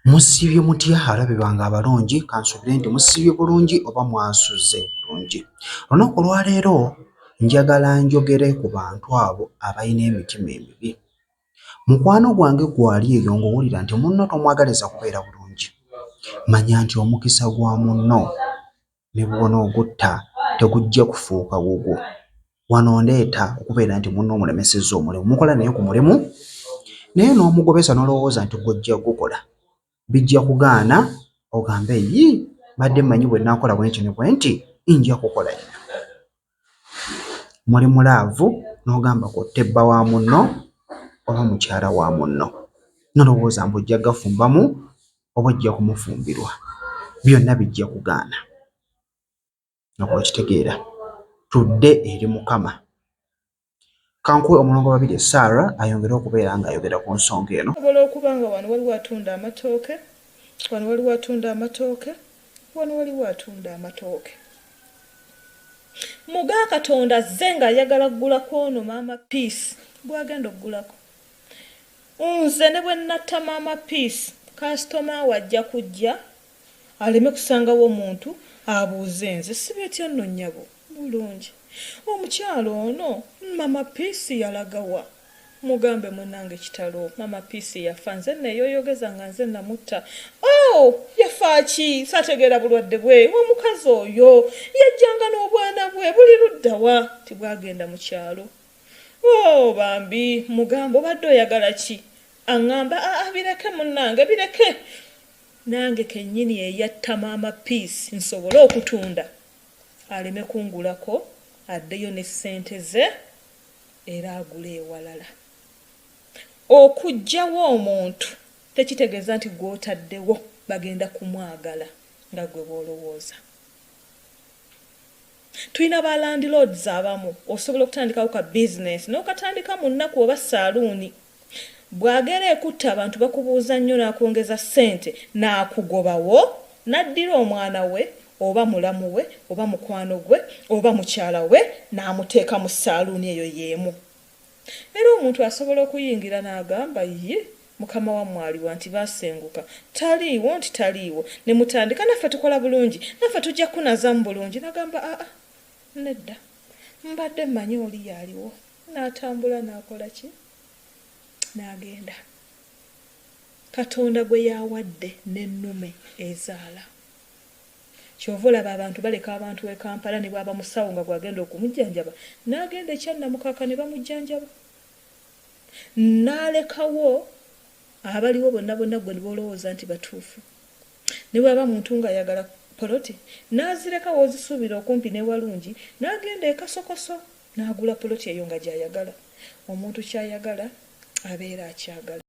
Musibye mutya alabe bange abalungi kansubire nti musibye bulungi oba mwasuze bulungi. Olunaku lwaleero njagala njogere ku bantu abo abalina emitima emibi. Mukwano gwange gwali eyo ng'owulira nti munno tomwagaliza kubeera bulungi, manya nti omukisa gwa munno ne bw'ona ogutta tegujja kufuuka gugwo. Wano ndeeta okubeera nti munno omulemesezza omulimu, mukola naye ku mulimu naye n'omugobesa n'olowooza nti gw'ojja gukola bijja kugaana ogambe yi badde mmanyi bwe nnaakola bwe nti ne bwe nti nja kukola nnyo. Muli mulaavu n'ogamba kw'otta bba wa munno oba mukyala wa munno, nolowooza mbu ojja gafumbamu oba ojja kumufumbirwa, byonna bijja kugaana. Okitegeera tudde eri Mukama. Kankuwe omulongo babiri Sarah ayongere okubeera ng'ayogera ku nsonga eno. Osobola okuba nga wano waliwo atunda amatooke, wano waliwo atunda amatooke, wano waliwo atunda amatooke. Muga Katonda azze ng'ayagala kugulako ono Maama Peace bw'agenda okugulako. Nze ne bwe natta Maama Peace, kasitoma wajja kujja aleme kusangawo omuntu abuuze nze sibeetya nno nnyabo bulungi. Omukyalo ono Maama Peace yalagawa. Mugambe munnange kitalo, Maama Peace yafa, nze neeyoyogeza nga nze namutta. Yafa ki? Saategeera bulwadde bwe. Omukazi oyo yajjanga n'obwana bwe buli ludda wa tibwagenda mu kyalo. Bambi mugambe obadde oyagala ki? Aŋŋamba bireke munnange bireke. Nange kennyini eyatta Maama Peace nsobole okutunda aleme kungulako addeyo ne ssente ze era agula ewalala. Okuggyawo omuntu tekitegeeza nti gw'otaddewo bagenda kumwagala nga gwe bw'olowooza. Tulina ba landlords abamu osobola okutandikawo ka bizinesi n'okatandika mu nnaku oba saaluuni. Bw'agera ekutta abantu bakubuuza nnyo n'akwongeza ssente n'akugobawo n'addira omwana we oba mulamu we oba mukwano gwe oba mukyala we n'amuteeka mu saaluuni eyo y'emu. Era omuntu asobola okuyingira n'agamba ye mukama wammwe aliwa nti baasenguka taliiwo nti taliiwo ne mutandika naffe tukola bulungi naffe tujja kunazamu bulungi n'agamba nedda mbadde mmanyi oli yaaliwo n'atambula n'akola ki n'agenda. Katonda gwe yawadde n'ennume ezaala. Kyova olaba abantu baleka abantu e Kampala ne bwaba musawo nga gwagenda okumujjanjaba n'agenda ekyannamukaka ne bamujjanjaba. N'alekawo abaliwo bonna bonna gwe bolowooza nti batuufu. Ne bwaba muntu ng'ayagala poloti n'azireka w'ozisuubira okumpi ne Walungi n'agenda e Kasokoso n'agula poloti eyo nga gy'ayagala. Omuntu ky'ayagala abeera akyagala.